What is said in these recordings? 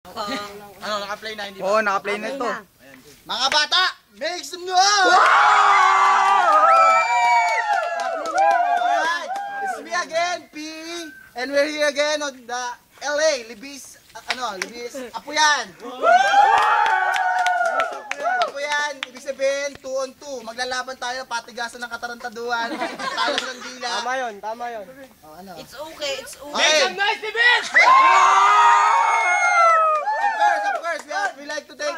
Ano, naka-play na, hindi ba? Oo, naka-play na ito. Mga bata, make some noise! Alright, it's me again, P. And we're here again on the LA, Libis, Apuyan. Apuyan, ibig sabihin, 2 on 2. Maglalaban tayo, patigasan ng katarantaduan, talos ng dila. Tama yun. Oh, ano? It's okay, it's okay. Make some noise, Libis! Of course, we like to thank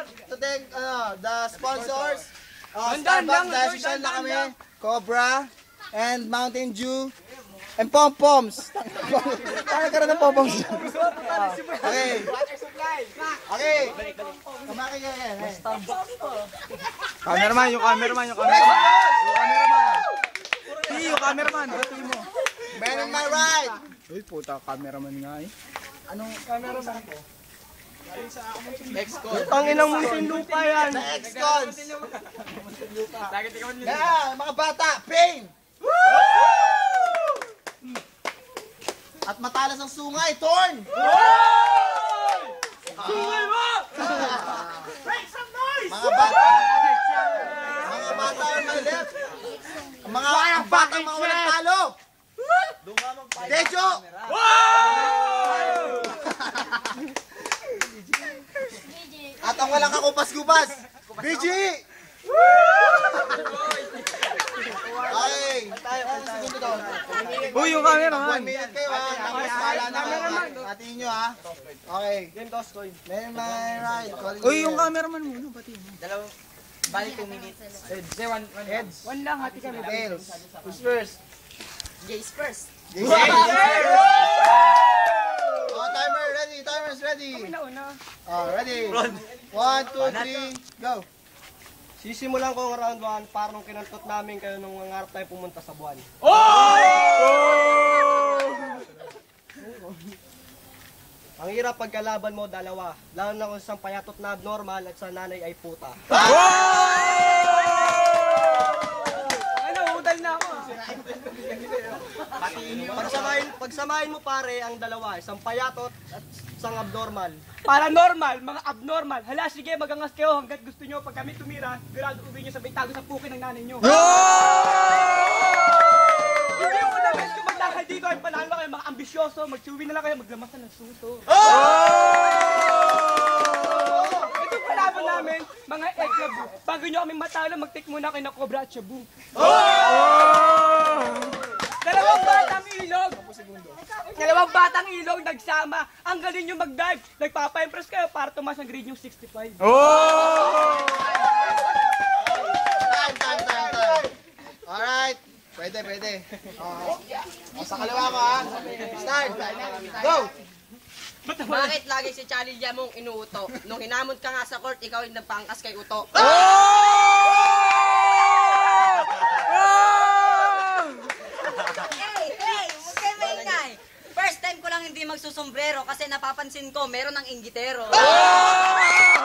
the sponsors. Starbucks, dahil social na kami. Cobra, and Mountain Dew, and Pom-Poms. Parang karoon ng Pom-Poms. Okay. Okay. Kumakin ka yan. Cameraman, yung cameraman. Yung cameraman, pati mo. Man on my right. Uy, puta, cameraman nga eh. Anong cameraman ko? Ex-cons. Tanginang Muntinlupa yan. Sa ex-cons. Yeah, mga bata, pain! At matalas ang sungay, Torn! Sungay mo! Make some noise! Mga bata on my left. Mga batang mga walang talo. Dejo! At ang walang kakupas-kupas, BG! Okay. Ano segundo daw? Uy, yung cameraman. 1 minute kayo ha. Tapos pala na kayo. Hatiin nyo ha. Okay. Game toss coin. Man my right. Uy, yung cameraman muna, pati mo. Bali 2 minutes. Heads. One lang, hati kami. Tails. Who's first? Jace first. Oh, timer ready. Timer's ready. Nauna. Oh, ready. 1, 2, 3, go. Sisimulan ko ang round 1 para nung kinantot namin kayo nung nangarap tayo pumunta sa buwan. Ang hirap pagkalaban mo, dalawa. Lalo na kung isang payatot na abnormal at sa nanay ay puta. Ano, udal na ako. Pagsamahin mo pare ang dalawa, isang payatot at isang abnormal. Para normal, mga abnormal. Hala, sige, magangas kayo hanggat gusto nyo. Pag kami tumira, sigurado uwi nyo sa tago sa pukin ng nanay nyo. Hindi mo na guys, kung maglakad dito ay panalo kayo, mga ambisyoso, magsuwi na lang kayo, maglamasan ng suso. Ito palaban namin, mga eklabu. Bago nyo kami matalo, mag-take muna kayo ng Cobra at Shabu. Dalawang batang ilog nagsama. Ang galing nyo mag-dive. Nagpapa-impress kayo para tumas ang grade yung 65. Time. Alright. Pwede. Oh, sa kaliwa ko ha. Start. Go. Bakit lagi si Charlie mong inuuto? Nung hinamon ka nga sa court, ikaw yung nagpangkas kay Uto. Hey! Huwag kayo maingay! First time ko lang hindi magsusombrero kasi napapansin ko meron ng inggitero. Hey!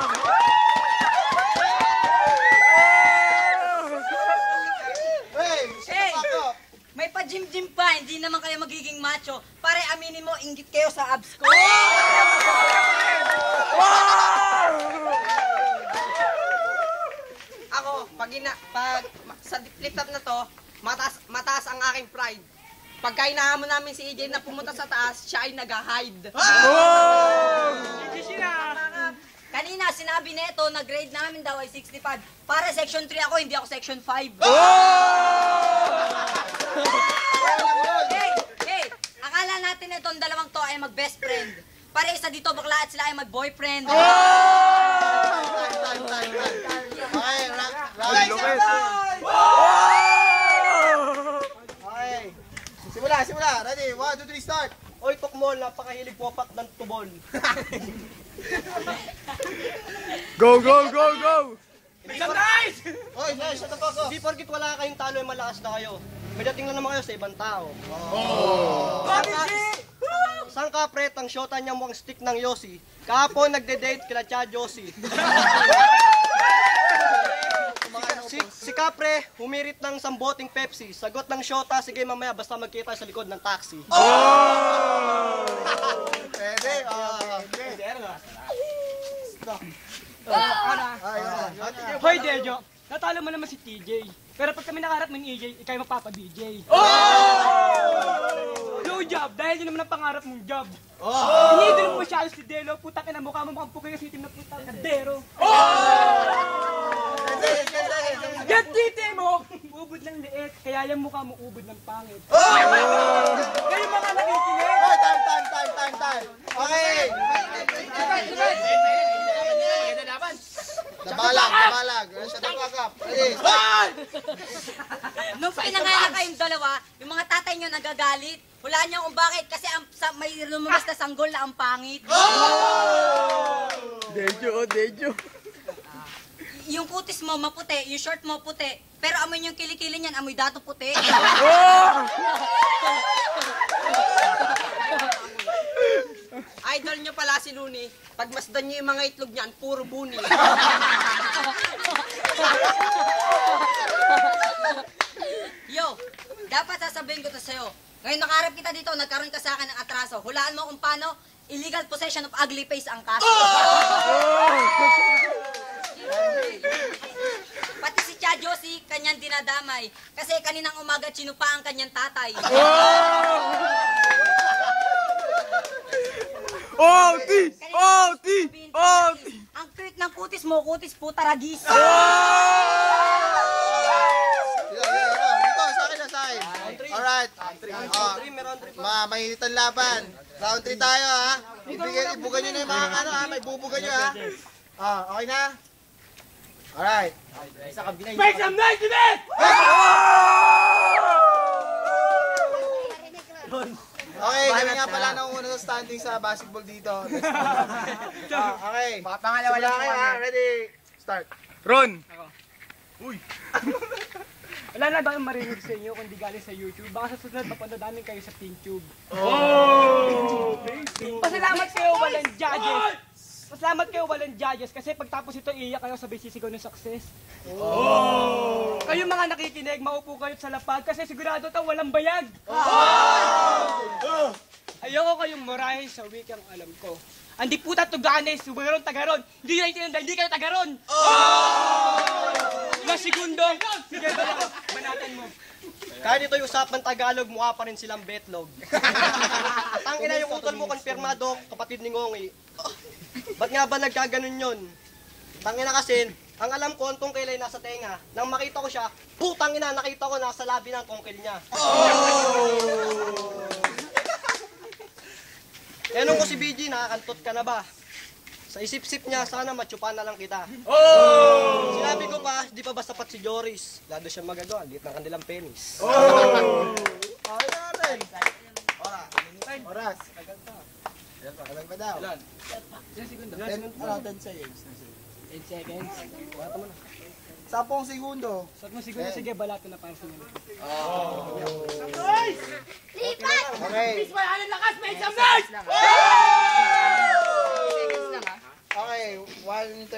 May pa-gym-gym pa, hindi naman kayo magiging macho. Pare, aminin mo, inggit kayo sa abs ko. Ako, pag sa flip-top na to, mataas ang aking pride. Pagka inahamon namin si EJ na pumunta sa taas, siya ay nag-hide. Kanina, sinabi nito na grade namin daw ay 65. Para section 3 ako, hindi ako section 5. Hey! Akala natin itong dalawang to ay mag-best friend. Para isa dito bakla at sila ay mag-boyfriend. Okay. Simula. Ready? 1, 2, 3, start. Oy, Tukmol, napakahilig po pat ng tubol. Go! Oy, shut the fuck up. Hindi porkit wala kayong talo ay malakas na kayo. May dating na naman kayo sa ibang tao. Sang kapret ang shota niya mo ang stick ng Yossi. Kahapon nagde-date kila Cha Josie. Si Kapre, humirit ng samboting Pepsi. Sagot ng shota, sige mamaya basta magkita sa likod ng taxi. Pwede. Hoy, Dejo. Natalo mo naman si TJ. Pero pag kami nakaharap ng EJ, ikaw yung magpapa-DJ. No job, dahil yun naman ang pangarap mong job. Inidol mo masyado si Delo, putang ina mukha mo mukhang puking kasi itim na putang kadero. Yan titi mo! Ubod ng liit, kaya yung mukha mo ubod ng pangit. Kayo mga nakikinig! Time. Okay. Dabalag. Shut up. Ready, start. Nung pinangalan kayong dalawa, yung mga tatay nyo nagagalit. Hulaan niyo kung bakit, kasi may lumabas na sanggol na ang pangit. Dejo. Yung kutis mo maputi, yung short mo puti, pero amoy yung kilikili niyan, amoy dato puti. Idol nyo pala si Nuni. Pagmasdan nyo yung mga itlog niyan, puro buni. Yo, dapat sasabihin ko to sa'yo. Ngayon nakaharap kita dito, nagkaroon ka sa akin ng atraso. Hulaan mo kung paano illegal possession of ugly face ang kaso. Pati si Cha Josie, kanyang dinadamay. Kasi kaninang umaga, chinupa ang kanyang tatay. OT! Ang cute ng kutis mo, kutis puta ragis. Dito, sa akin. Alright. Mainit ang laban. Round 3 tayo, ha? Ibugan nyo na yung mga may bubugan nyo, ha? Okay na? Alright. Make some noise, man! Okay, kami nga pala nauna sa standing sa basketball dito. Okay. Pangalawa lang Simula kayo, ha? Ready? Start. Ron! Wala na ba marinig sa inyo kung di galing sa YouTube? Baka sa susunod mapunta namin kayo sa PinTube. Pasalamat kayo walang judges kasi pagtapos ito iiyak kayo sabay sisigaw ng success. Kayo mga nakikinig, maupo kayo sa lapag kasi sigurado ito walang bayag. Ayoko kayong murahin sa wikang alam ko. Andi puta tuganes, sugaron tagaron. Hindi nyo naintindihan dahil hindi kayo tagaron. Mga segundo. Sige, banatan mo. Kahit ito'y usapan Tagalog, mukha pa rin silang betlog. Tangina yung utol mo konfirmado, kapatid ni Ngongi. Ba't nga ba nagkaganon yun? Tangina kasi, ang alam ko, antong kailay nasa tenga. Nang makita ko siya, putang ina, nakita ko nasa labi ng tongkil niya. Tanong ko si BG, nakakantot ka na ba? Sa isip-sip niya, sana matsupan na lang kita. Sinabi ko pa, di pa ba sapat si Joris? Lado siya magagawa, liit ng kanilang penis. Okay na rin. Oras. Alag pa daw. 10 seconds. 10 seconds. 10 segundo. Suot mo siguro, sige, balato na para sa mga. Okay. Make some noise! Okay, 1 minute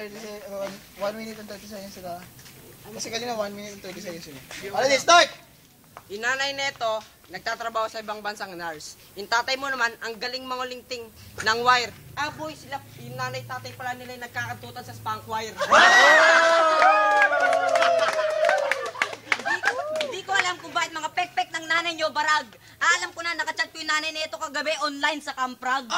and 30 seconds sila. Kasi kanina 1 minute and 30 seconds sila. Alright, start! Yung nanay neto, nagtatrabaho sa ibang bansang nurse. Yung tatay mo naman, ang galing mangulingting ng wire. Ah boy, sila, yung nanay tatay pala nila yung nagkakantutan sa spank wire. Hindi ko alam kung bakit mga pek-pek ng nanay nyo barag. Alam ko na, nakachat ko yung nanay nito kagabi online sa Kamprag.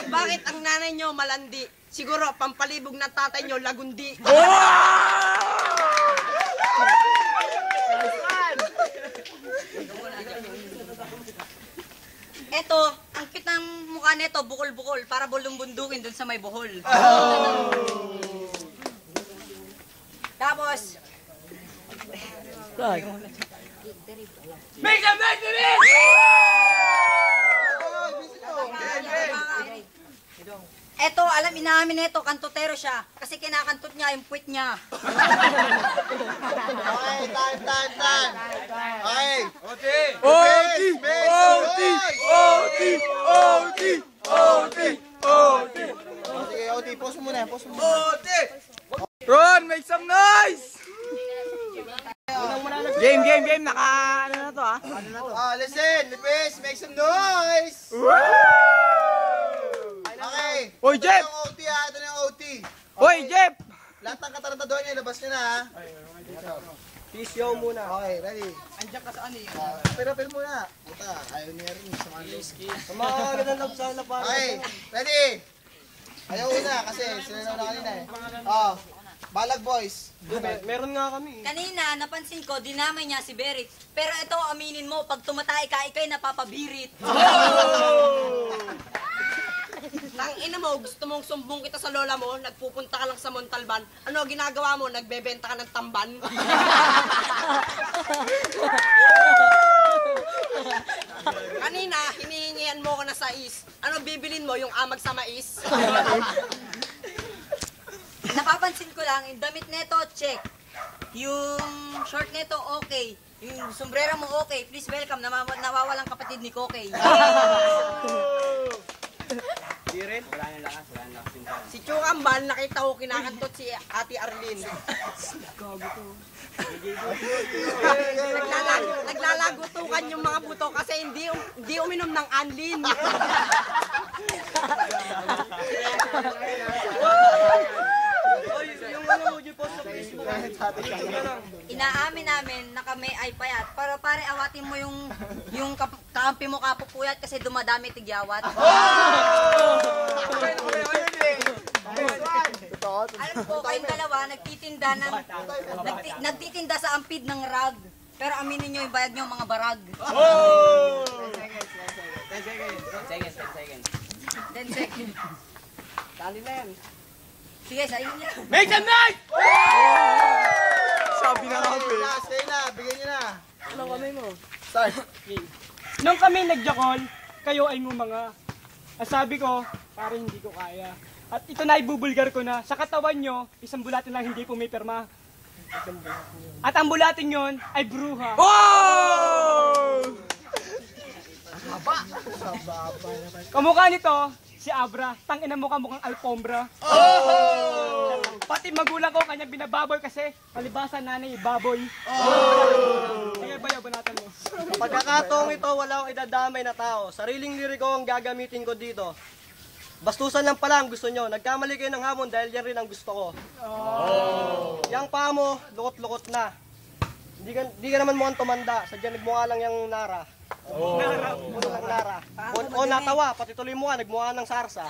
Bakit ang nanay nyo malandi? Siguro, pampalibog ng tatay nyo, lagundi. Eto, ang cute ng mukha nito, bukol-bukol, para bulong-bundukin dun sa may buhol. Tapos, Make some noise, baby! eto, alam inamin nito, kantutero siya. Kasi kinakantot niya yung puwit niya. Okay, time. Okay. Sige, OT, pause mo muna. Ron, make some noise! Game. Naka, ano na to, ha? Listen, please, make some noise! Woo! Hoy, Jeff! Ito na yung OT ha, ito na yung OT. Hoy, Jeff! Lahat ng katarantaduhan niya, labas niya na ha. Pisyo muna. Okay, ready? Andiyan ka saan eh. Pero muna. Puta, ayaw niya rin sa mga Sa mga gandang love sa lapan. Okay, ready? Ayaw una kasi sila na kanina eh. Oh, Balag Boys. Meron nga kami. Kanina, napansin ko, dinamay niya si Berit. Pero ito, aminin mo, pag tumatay ka, ikay napapabirit. Tang ina mo, gusto mong sumbong kita sa lola mo, nagpupunta ka lang sa Montalban. Ano ginagawa mo? Nagbebenta ka ng tamban? Kanina, hinihingian mo ko na sais. Ano bibilin mo? Yung amag sa mais? Napapansin ko lang, yung damit neto, check. Yung short neto, okay. Yung sombrero mo, okay. Please welcome, nawawalang kapatid ni Kokey. Di rin. Si Chukambal, nakita ko kinakantot si Ate Arlene. Naglalagutukan yung mga buto kasi hindi uminom ng anlin. Yung ano, yung post sa Facebook. Inaamin namin na kami ay payat. Pero pare, awatin mo yung kaampi mo kapupuyat kasi dumadami tigyawat. Alam ko, kayong dalawa nagtitinda sa ampid ng rag. Pero aminin nyo yung bayad nyo mga barag. 10 seconds. Dali na yan. Sige, sa'yo niya. Make some noise! Sabi na nga Okay, last, kayo na, bigyan niyo na. Ano kami mo? Start. Nung kami nagjakol, kayo ay mga. Ang sabi ko, parang hindi ko kaya. At ito na ibubulgar ko na. Sa katawan nyo, isang bulatin lang hindi pumipirma. At ang bulatin yon ay bruha. Oh! Kamukha nito, si Abra. Tangina mo mukhang alpombra. Pati magulang ko kanya binababoy kasi palibasan nanay baboy. Kaya bayabanatan mo. Pagkakataong ito, wala akong idadamay na tao. Sariling liriko ang gagamitin ko dito. Bastusan lang pala ang gusto nyo. Nagkamali kayo ng hamon dahil yan rin ang gusto ko. Yang paa mo, lukot-lukot na. Di ka naman mukhang tumanda. Sadya nagmukha lang yung Nara. Muna lang Nara. O natawa, pati tuloy mo nga, nagmukha ng sarsa.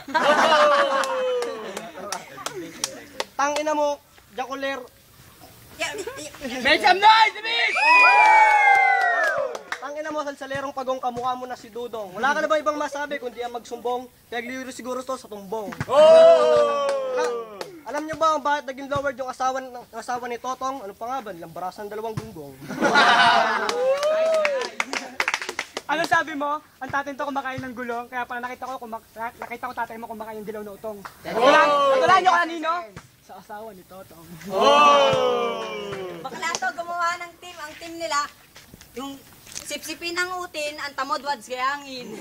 Tangina mo, Jaculer. Make some noise, Mick! Tangina mo, salsalerong pagong kamukha mo na si Dudong. Wala ka na ba ibang masabi kundi ang magsumbong? Nagliliro siguro to sa tumbong. Alam niyo ba kung bakit naging lowered yung asawa ni Totong? Ano pa nga ba? Lambarasan dalawang gunggong. Ano sabi mo? Ang tatay to kumakain ng gulong, kaya pala nakita ko tatay mo kumakain ng dilaw na utong. Wala nyo kanino? Sa asawa ni Totong. Bakla to, gumawa ng team. Ang team nila, yung sipsipin ng utin, ang tamod wads gayangin.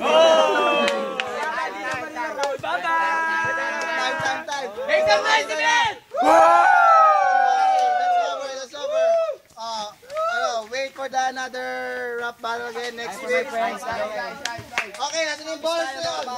Bye-bye! Time. Make some noise, Mick! Okay, that's over. Wait for the another rap battle again next week. Okay, natin yung balls na yun.